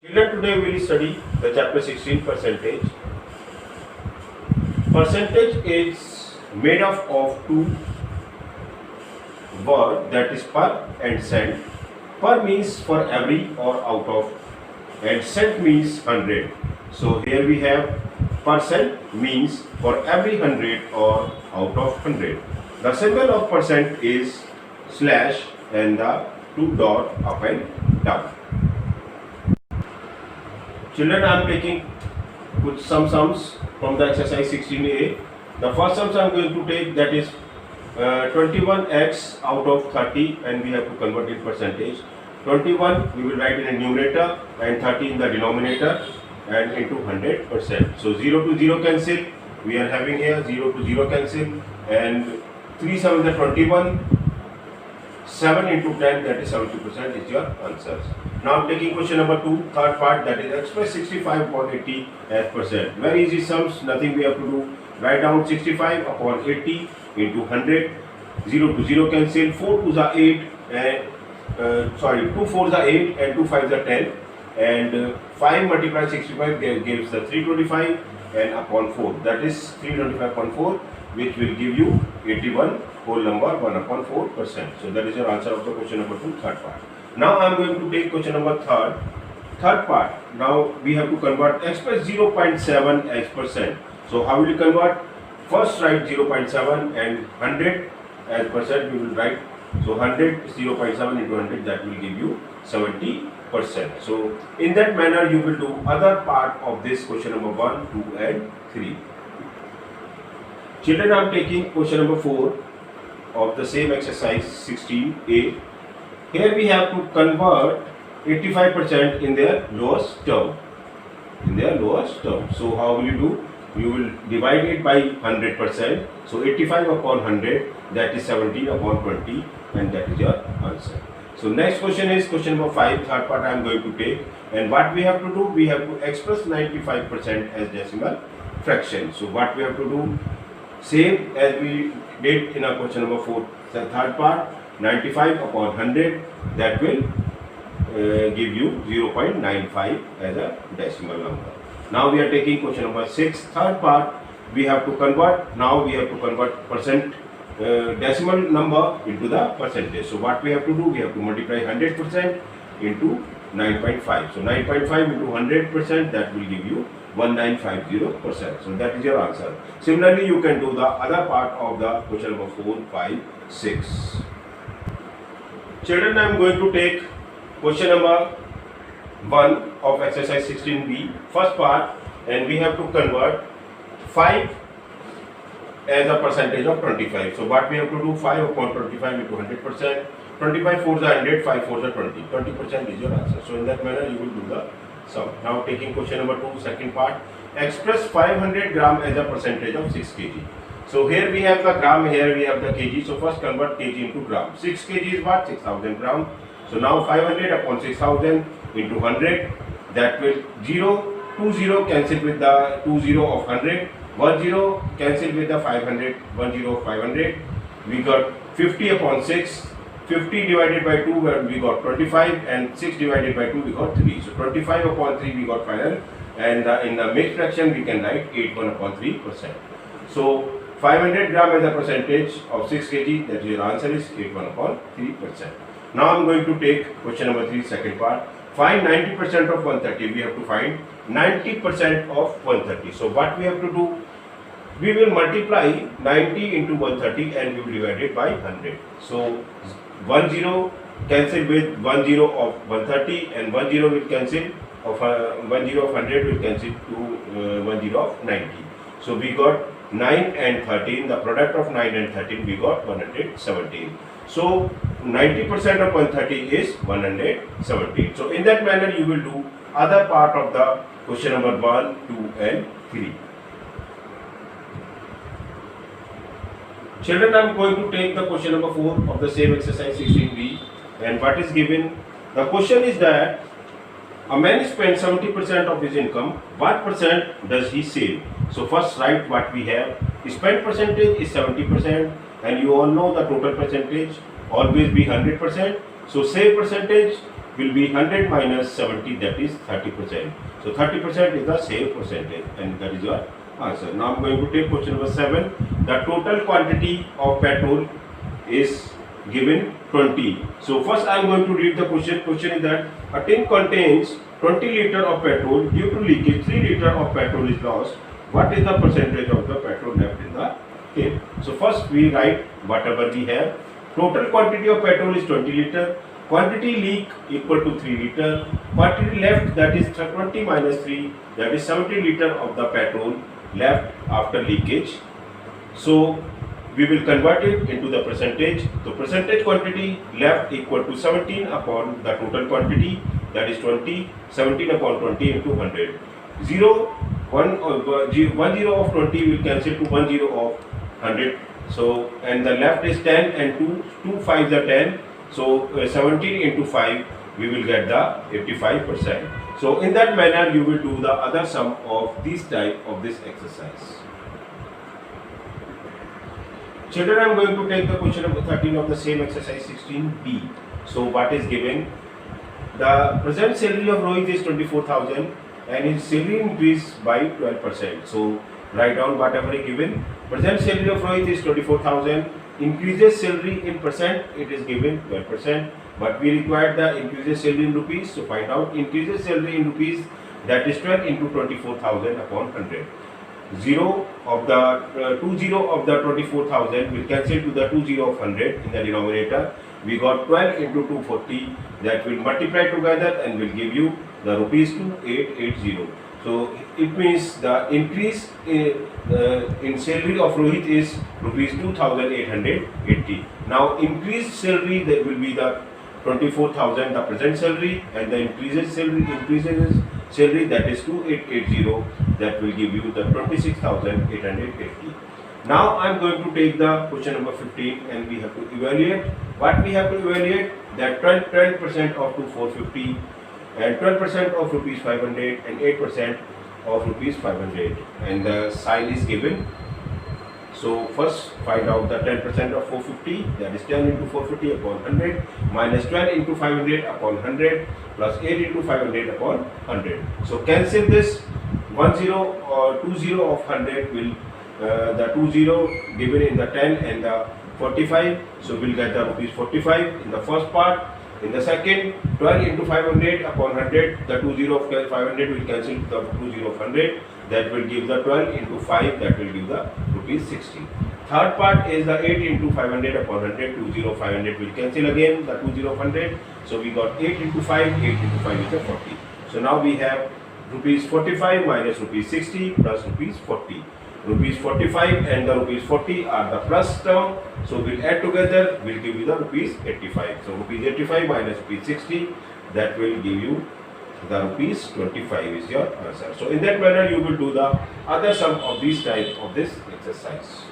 Children, today we will study the chapter 16 percentage. Percentage is made up of two words, that is per and cent. Per means for every or out of, and cent means 100. So here we have percent means for every 100 or out of 100. The symbol of percent is slash and the two dot up and down. Children, I am taking some sums from the exercise 16a. The first sums I am going to take, that is 21x out of 30, and we have to convert in percentage. 21 we will write in a numerator and 30 in the denominator and into 100%. So 0 to 0 cancel. We are having here 0 to 0 cancel, and 3 7 is 21. 7 into 10, that is 70% is your answers. Now I am taking question number 2, third part, that is express 65 upon 80 as percent. Very easy sums, nothing we have to do. Write down 65 upon 80 into 100. 0 to 0 cancel. 4 2s are 8 and 2 4s are 8 and 2 5s are 10, and 5 multiplied 65 gives the 325 and upon 4, that is 325 upon 4, which will give you 81 whole number 1 upon 4%. So that is your answer of the question number 2, third part. Now I am going to take question number third part. Now we have to convert express 0.7 as percent. So how will you convert? First write 0.7 and 100 as percent we will write. So 100 0.7 into 100, that will give you 70%. So in that manner you will do other part of this question number 1, 2 and 3. Children, I am taking question number 4 of the same exercise 16a. Here we have to convert 85% in their lowest term. So how will you do? You will divide it by 100%. So 85 upon 100, that is 17 upon 20, and that is your answer. So next question is question number 5, third part I am going to take. And what we have to do? We have to express 95% as decimal fraction. So what we have to do? Same as we did in our question number 4, the third part, 95 upon 100, that will give you 0.95 as a decimal number. Now we are taking question number 6, third part. We have to convert. Now we have to convert percent decimal number into the percentage. So what we have to do? We have to multiply 100% into 9.5. So 9.5 into 100%, that will give you 1950%. So that is your answer. Similarly, you can do the other part of the question number 4, 5, 6. Children, I am going to take question number 1 of exercise 16b, first part, and we have to convert 5 as a percentage of 25. So what we have to do? 5 upon 25 into 100%. 25 4s are 100, 5 4s are 20. 20% is your answer. So in that manner you will do the sum. Now taking question number 2, second part. Express 500 gram as a percentage of 6 kg. So here we have the gram, here we have the kg. So first convert kg into gram. 6 kg is what? 6000 gram. So now 500 upon 6000 into 100, that will 0 cancel with the 20 of 100. 10 cancel with the 500, 10 of 500. We got 50 upon 6. 50 divided by 2, where we got 25, and 6 divided by 2 we got 3. So 25 upon 3 we got final, and in the mixed fraction we can write 81 upon 3%. So 500 gram as a percentage of 6 kg, that is your answer is 81 upon 3%. Now I am going to take question number 3, second part. Find 90% of 130. We have to find 90% of 130. So what we have to do? We will multiply 90 into 130 and we will divide it by 100. So 10 cancel with 10 of 130, and 10 will cancel of 10 of 100 will cancel to 10 of 90. So we got 9 and 13, the product of 9 and 13 we got 117. So 90% of 130 is 117. So in that manner you will do other part of the question number 1, 2 and 3. Children, I am going to take the question number 4 of the same exercise 16b, and what is given? The question is that a man spends 70% of his income. What percent does he save? So first write what we have. Spend percentage is 70%, and you all know the total percentage always be 100%. So save percentage will be 100 minus 70, that is 30%. So 30% is the save percentage, and that is your answer. Now I'm going to take question number 7. The total quantity of petrol is given 20. So first I am going to read the question. Question is that a tin contains 20 liter of petrol. Due to leakage, 3 liter of petrol is lost. What is the percentage of the petrol left in the tin? So first we write whatever we have. Total quantity of petrol is 20 liter. Quantity leak equal to 3 liter. Quantity left, that is 20 minus 3, that is 70 liter of the petrol left after leakage. So we will convert it into the percentage. So percentage quantity left equal to 17 upon the total quantity, that is 20. 17 upon 20 into 100. 1 0 of 20 will cancel to 1 0 of 100. So and the left is 10 and 2 5s are 10. So 17 into 5, we will get the 85%. So in that manner you will do the other sum of this type of this exercise. Children, I am going to take the question number 13 of the same exercise 16b. So what is given? The present salary of Rohit is 24,000 and his salary increased by 12%. So write down whatever is given. Present salary of Rohit is 24,000. Increases salary in percent, it is given 12%. But we require the increases salary in rupees. So find out increases salary in rupees, that is 12 into 24,000 upon 100. 0 of the 20 of the 24,000 will cancel to the 20 of 100 in the denominator. We got 12 into 240, that will multiply together and will give you the rupees 2880. So it means the increase in salary of Rohit is rupees 2,880. Now increased salary, that will be the 24,000 the present salary, and the increases salary that is 2880, that will give you the 26,880. Now I am going to take the question number 15 and we have to evaluate. What we have to evaluate? That 12% of 450 and 12% of rupees 500 and 8% of rupees 500, and the sign is given. So first find out the 10% of 450, that is 10 into 450 upon 100 minus 12 into 500 upon 100 plus 8 into 500 upon 100. So cancel this. 1 0 or 20 of 100 will the 20 given in the 10 and the 45. So we'll get the rupees 45 in the first part. In the second, 12 into 500 upon 100, the 20 of 500 will cancel the 20 of 100, that will give the 12 into 5, that will give the rupees 60. Third part is the 8 into 500 upon 100, 20 of 500 will cancel again the 20 of 100, so we got 8 into 5, 8 into 5 is the 40. So now we have rupees 45 minus rupees 60 plus rupees 40. Rupees 45 and the rupees 40 are the plus term, so we'll add together, will give you the rupees 85. So rupees 85 minus rupees 60, that will give you the rupees 25 is your answer. So in that manner you will do the other sum of these type of this exercise.